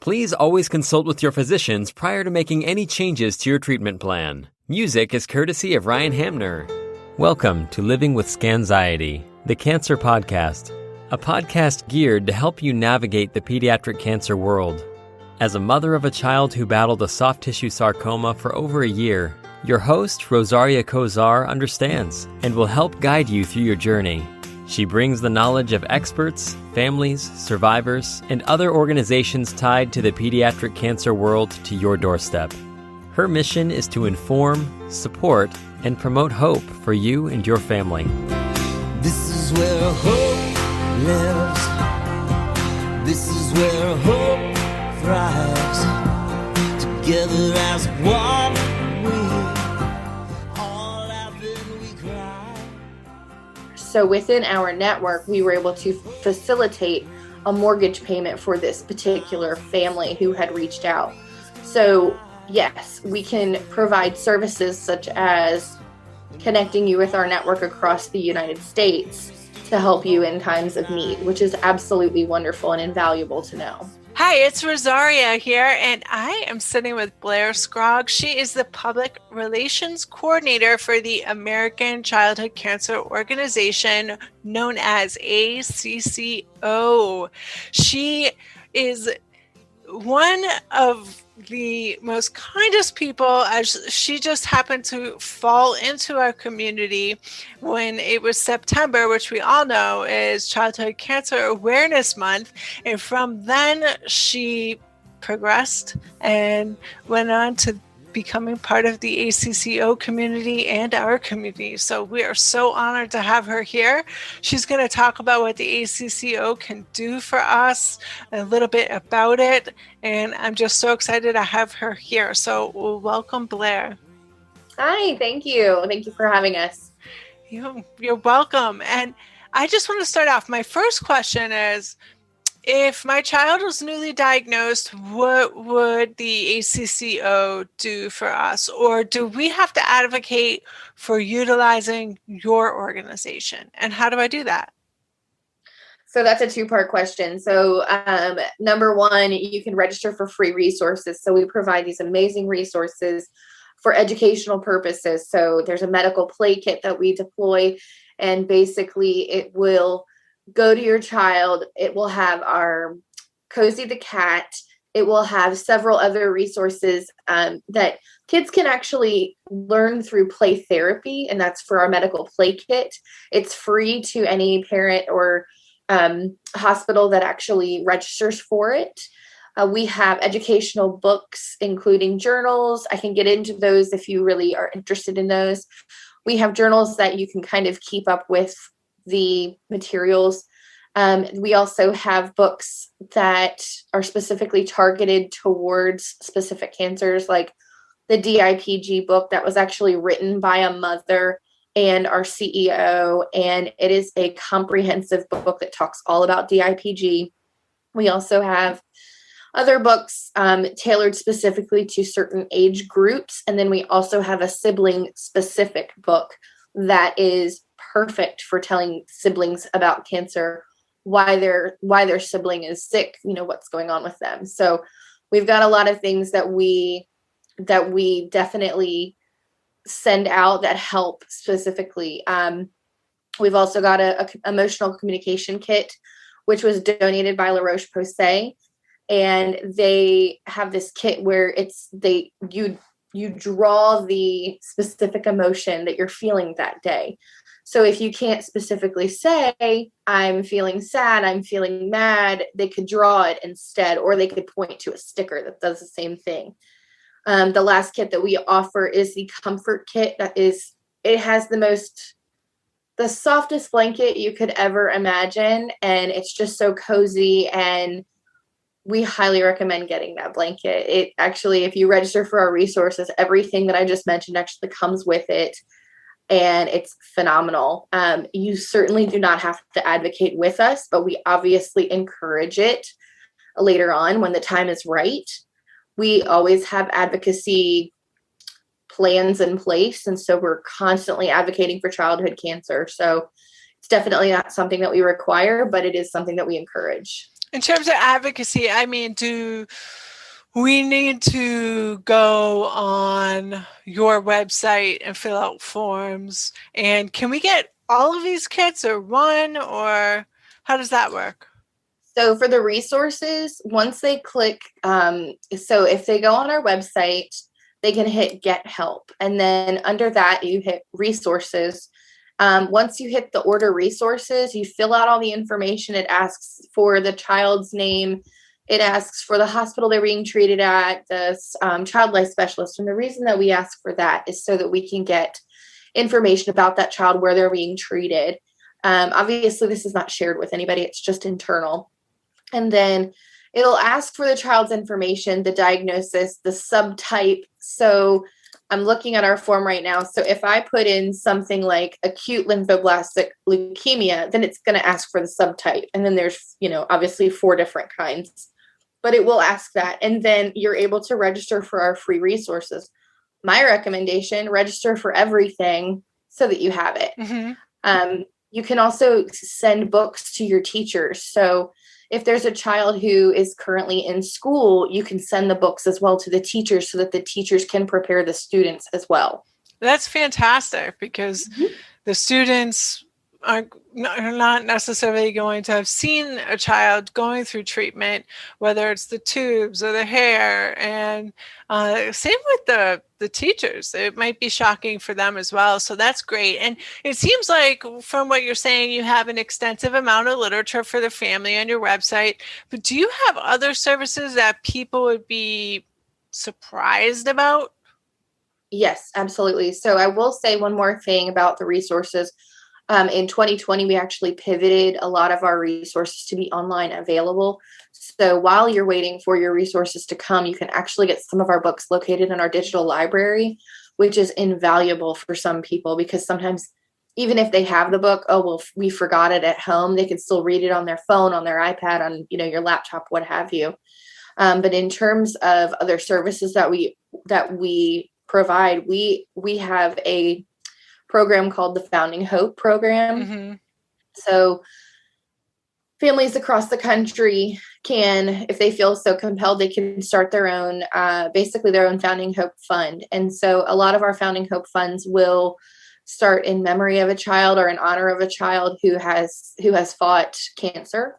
Please always consult with your physicians prior to making any changes to your treatment plan. Music is courtesy of Ryan Hamner. Welcome to Living with Scanxiety, the Cancer Podcast, a podcast geared to help you navigate the pediatric cancer world. As a mother of a child who battled a soft tissue sarcoma for over a year, your host, Rosaria Kozar, understands and will help guide you through your journey. She brings the knowledge of experts, families, survivors, and other organizations tied to the pediatric cancer world to your doorstep. Her mission is to inform, support, and promote hope for you and your family. This is where hope lives. This is where hope thrives. Together as one, we all laugh and we cry. So within our network, we were able to facilitate a mortgage payment for this particular family who had reached out. So yes, we can provide services such as connecting you with our network across the United States to help you in times of need, which is absolutely wonderful and invaluable to know. Hi, it's Rosaria here, and I am sitting with Blair Scroggs. She is the Public Relations Coordinator for the American Childhood Cancer Organization, known as ACCO. She is one of the most kindest people, as she just happened to fall into our community when it was September, which we all know is Childhood Cancer Awareness Month. And from then she progressed and went on to becoming part of the ACCO community and our community. So we are so honored to have her here. She's going to talk about what the ACCO can do for us, a little bit about it, and I'm just so excited to have her here. So welcome, Blair. Hi, thank you. Thank you for having us. You're welcome. And I just want to start off. My first question is, if my child was newly diagnosed, what would the ACCO do for us? Or do we have to advocate for utilizing your organization? And how do I do that? So that's a two-part question. So number one, you can register for free resources. So we provide these amazing resources for educational purposes. So there's a medical play kit that we deploy, and basically it will go to your child. It will have our Cozy the Cat. It will have several other resources that kids can actually learn through play therapy, and that's for our medical play kit. It's free to any parent or hospital that actually registers for it. We have educational books, including journals. I can get into those if you really are interested in those. We have journals that you can kind of keep up with the materials. We also have books that are specifically targeted towards specific cancers, like the DIPG book that was actually written by a mother and our CEO, and it is a comprehensive book that talks all about DIPG. We also have other books tailored specifically to certain age groups, and then we also have a sibling-specific book that is perfect for telling siblings about cancer, why their sibling is sick, what's going on with them. So we've got a lot of things that we definitely send out that help specifically. We've also got a emotional communication kit, which was donated by La Roche-Posay, and they have this kit where you draw the specific emotion that you're feeling that day. So if you can't specifically say, I'm feeling sad, I'm feeling mad, they could draw it instead, or they could point to a sticker that does the same thing. The last kit that we offer is the comfort kit. It has the softest blanket you could ever imagine. And it's just so cozy, and we highly recommend getting that blanket. It actually, if you register for our resources, everything that I just mentioned actually comes with it. And it's phenomenal. You certainly do not have to advocate with us, but we obviously encourage it later on when the time is right. We always have advocacy plans in place, and so we're constantly advocating for childhood cancer. So it's definitely not something that we require, but it is something that we encourage. In terms of advocacy, I mean, do we need to go on your website and fill out forms? And can we get all of these kits or one, or how does that work? So for the resources, once they click, so if they go on our website, they can hit get help. And then under that, you hit resources. Once you hit the order resources, you fill out all the information. It asks for the child's name. It asks for the hospital they're being treated at, the child life specialist. And the reason that we ask for that is so that we can get information about that child, where they're being treated. Obviously, this is not shared with anybody. It's just internal. And then it'll ask for the child's information, the diagnosis, the subtype. So I'm looking at our form right now. So if I put in something like acute lymphoblastic leukemia, then it's going to ask for the subtype. And then there's, obviously 4 different kinds, but it will ask that. And then you're able to register for our free resources. My recommendation, register for everything so that you have it. Mm-hmm. You can also send books to your teachers. So if there's a child who is currently in school, you can send the books as well to the teachers so that the teachers can prepare the students as well. That's fantastic, because the students are not necessarily going to have seen a child going through treatment, whether it's the tubes or the hair. And same with the teachers. It might be shocking for them as well. So that's great. And it seems like from what you're saying, you have an extensive amount of literature for the family on your website. But do you have other services that people would be surprised about? Yes, absolutely. So I will say one more thing about the resources. In 2020, we actually pivoted a lot of our resources to be online available. So while you're waiting for your resources to come, you can actually get some of our books located in our digital library, which is invaluable for some people, because sometimes even if they have the book, we forgot it at home, they can still read it on their phone, on their iPad, on your laptop, what have you. But in terms of other services that we provide, we have a program called the Founding Hope program. Mm-hmm. So families across the country can, if they feel so compelled, they can start their own, basically their own Founding Hope fund. And so a lot of our Founding Hope funds will start in memory of a child or in honor of a child who has fought cancer.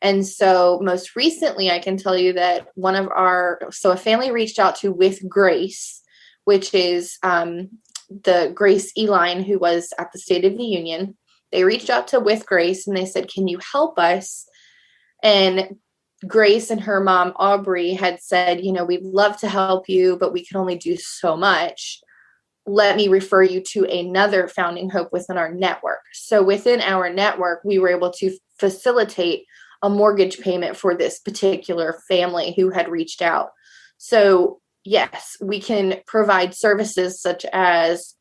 And so most recently, I can tell you that a family reached out to With Grace, which is the Grace Eline, who was at the State of the Union. They reached out to With Grace and they said, can you help us? And Grace and her mom, Aubrey, had said, we'd love to help you, but we can only do so much. Let me refer you to another Founding Hope within our network. So within our network, we were able to facilitate a mortgage payment for this particular family who had reached out. So yes, we can provide services such as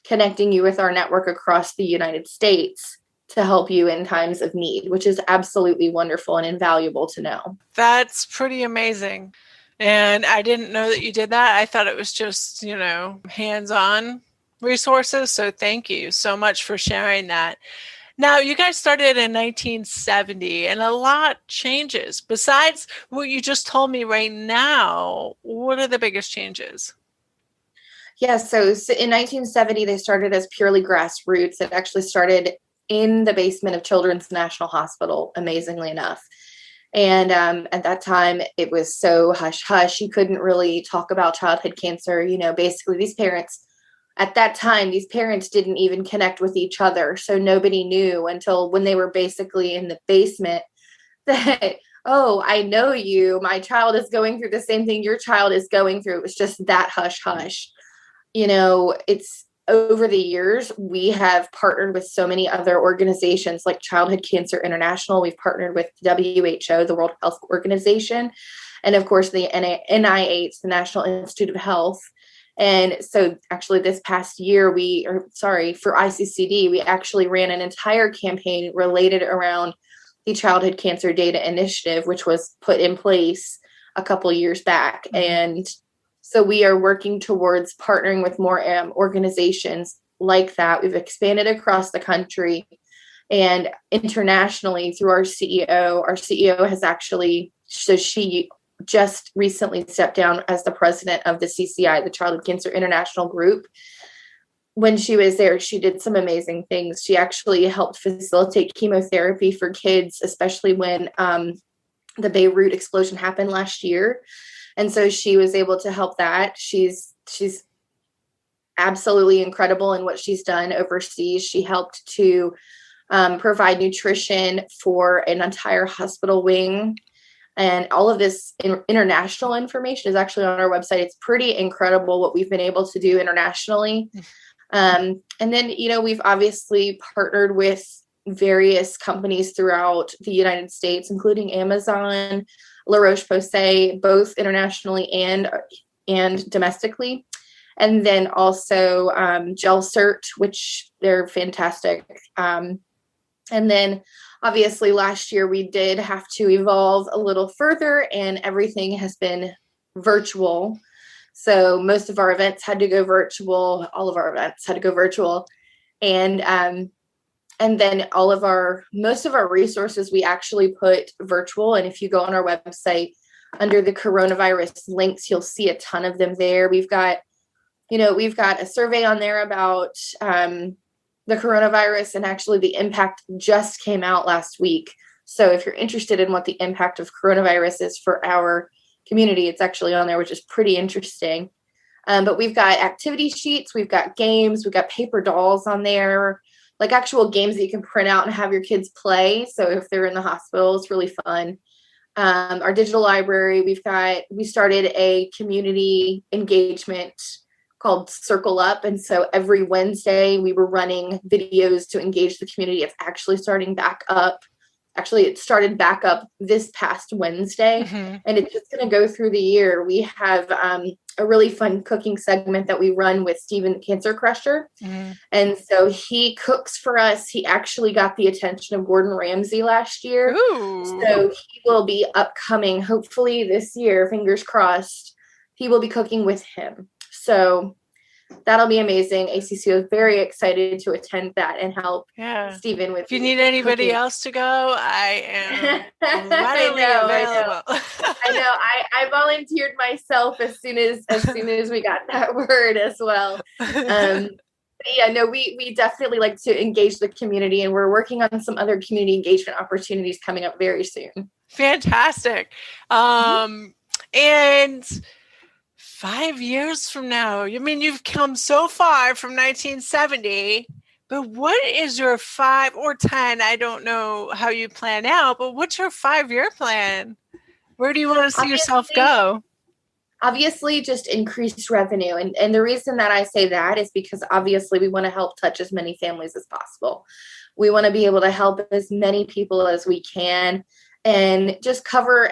connecting you with our network across the United States to help you in times of need, which is absolutely wonderful and invaluable to know. That's pretty amazing. And I didn't know that you did that. I thought it was just, hands-on resources. So thank you so much for sharing that. Now, you guys started in 1970, and a lot changes. Besides what you just told me right now, what are the biggest changes? Yeah, so in 1970, they started as purely grassroots. It actually started in the basement of Children's National Hospital, amazingly enough. And at that time, it was so hush-hush. You couldn't really talk about childhood cancer. Basically, these parents didn't even connect with each other. So nobody knew until when they were basically in the basement that, oh, I know you. My child is going through the same thing your child is going through. It was just that hush-hush. It's over the years, we have partnered with so many other organizations like Childhood Cancer International. We've partnered with WHO, the World Health Organization, and of course the NIH, the National Institute of Health. And so actually this past year, for ICCD, we actually ran an entire campaign related around the Childhood Cancer Data Initiative, which was put in place a couple years back. Mm-hmm. And so we are working towards partnering with more organizations like that. We've expanded across the country. And internationally through our CEO has actually, so she just recently stepped down as the president of the CCI, the Childhood Cancer International Group. When she was there, she did some amazing things. She actually helped facilitate chemotherapy for kids, especially when the Beirut explosion happened last year. And so she was able to help that. She's absolutely incredible in what she's done overseas. She helped to provide nutrition for an entire hospital wing. And all of this international information is actually on our website. It's pretty incredible what we've been able to do internationally. And then, we've obviously partnered with various companies throughout the United States, including Amazon, La Roche-Posay, both internationally and domestically. And then also GelCert, which they're fantastic. And then obviously last year we did have to evolve a little further, and everything has been virtual. So most of our events had to go virtual. All of our events had to go virtual. And then most of our resources we actually put virtual. And if you go on our website under the coronavirus links, you'll see a ton of them there. We've got a survey on there about the coronavirus, and actually the impact just came out last week. So if you're interested in what the impact of coronavirus is for our community, it's actually on there, which is pretty interesting. But we've got activity sheets, we've got games, we've got paper dolls on there, like actual games that you can print out and have your kids play. So if they're in the hospital, it's really fun. Our digital library, we started a community engagement called Circle Up. And so every Wednesday we were running videos to engage the community. It's actually starting back up. Actually, it started back up this past Wednesday, and it's just going to go through the year. We have a really fun cooking segment that we run with Stephen Cancer Crusher. And so he cooks for us. He actually got the attention of Gordon Ramsay last year. Ooh. So he will be upcoming, hopefully this year, fingers crossed, he will be cooking with him. So that'll be amazing. ACCO is very excited to attend that and help Stephen with. If you need anybody else to go, I am readily available. I know. I volunteered myself as soon as we got that word as well. We definitely like to engage the community, and we're working on some other community engagement opportunities coming up very soon. Fantastic. And 5 years from now, I mean, you've come so far from 1970, but what is your 5 or 10? I don't know how you plan out, but what's your 5-year plan? Where do you want to see yourself go? Obviously, just increased revenue. And the reason that I say that is because obviously we want to help touch as many families as possible. We want to be able to help as many people as we can, and just cover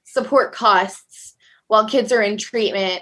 support costs while kids are in treatment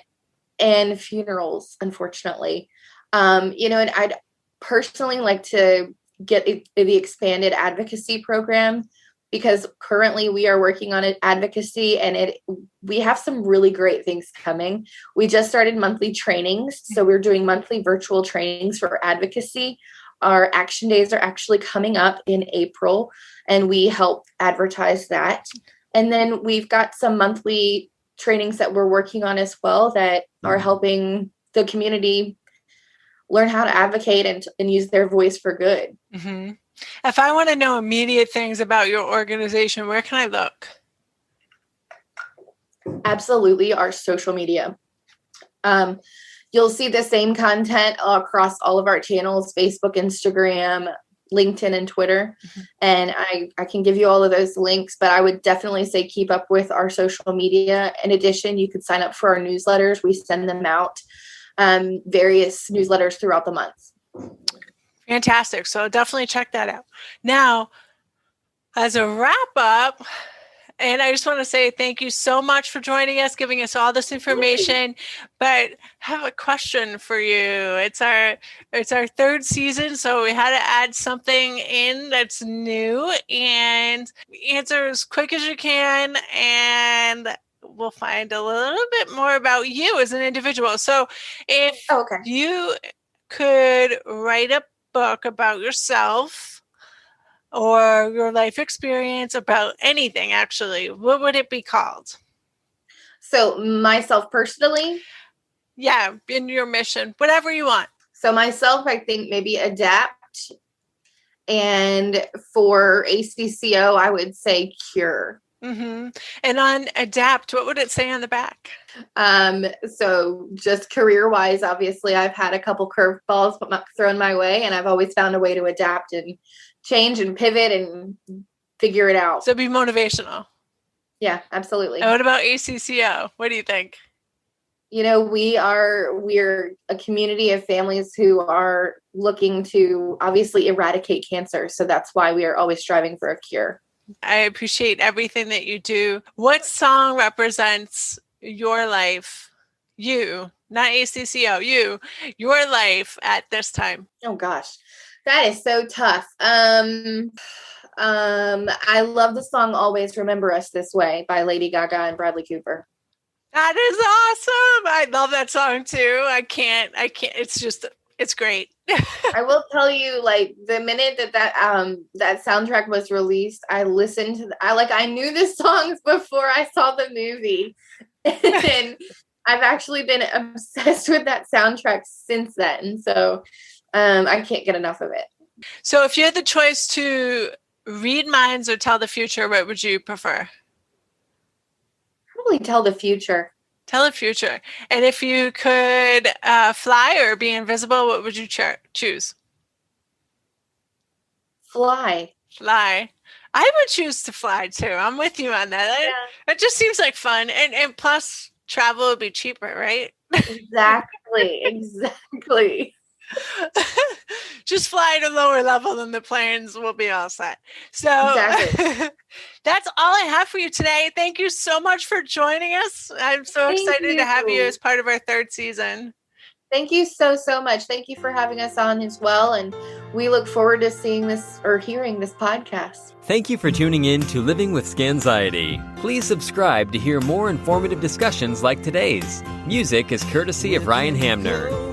and funerals, unfortunately. And I'd personally like to get the expanded advocacy program, because currently we are working on advocacy, and we have some really great things coming. We just started monthly trainings. So we're doing monthly virtual trainings for advocacy. Our action days are actually coming up in April, and we help advertise that. And then we've got some monthly trainings that we're working on as well that are helping the community learn how to advocate and use their voice for good. Mm-hmm. If I want to know immediate things about your organization, where can I look? Absolutely, our social media. You'll see the same content across all of our channels: Facebook, Instagram, LinkedIn, and Twitter. And I can give you all of those links, but I would definitely say keep up with our social media. In addition, you could sign up for our newsletters. We send them out, various newsletters throughout the month. Fantastic. So definitely check that out. Now, as a wrap up, and I just want to say thank you so much for joining us, giving us all this information. But I have a question for you. It's our 3rd season, so we had to add something in that's new, and answer as quick as you can, and we'll find a little bit more about you as an individual. So if you could write a book about yourself or your life experience about anything, actually, what would it be called? So myself personally? Yeah, in your mission, whatever you want. So myself, I think maybe adapt. And for ACCO, I would say cure. Mm-hmm. And on adapt, what would it say on the back? So just career-wise, obviously, I've had a couple curveballs thrown my way, and I've always found a way to adapt and change and pivot and figure it out. So be motivational. Yeah, absolutely. And what about ACCO? What do you think? You know, we're a community of families who are looking to obviously eradicate cancer. So that's why we are always striving for a cure. I appreciate everything that you do. What song represents your life? You, not ACCO, your life at this time. Oh gosh, that is so tough. I love the song Always Remember Us This Way by Lady Gaga and Bradley Cooper. That is awesome. I love that song too. I can't, it's great. I will tell you, like, the minute that soundtrack was released, I listened to I knew the songs before I saw the movie. And I've actually been obsessed with that soundtrack since then. So I can't get enough of it. So if you had the choice to read minds or tell the future, what would you prefer? Probably tell the future. Tell the future. And if you could fly or be invisible, what would you choose? Fly. Fly. I would choose to fly too. I'm with you on that. Yeah. It just seems like fun. And plus travel would be cheaper, right? Exactly. Just fly at a lower level than the planes, will be all set. So exactly. That's all I have for you today. Thank you so much for joining us. I'm so excited to have you as part of our third season. Thank you so much. Thank you for having us on as well. And we look forward to seeing this or hearing this podcast. Thank you for tuning in to Living with Scanxiety. Please subscribe to hear more informative discussions like today's. Music is courtesy of Ryan Hamner.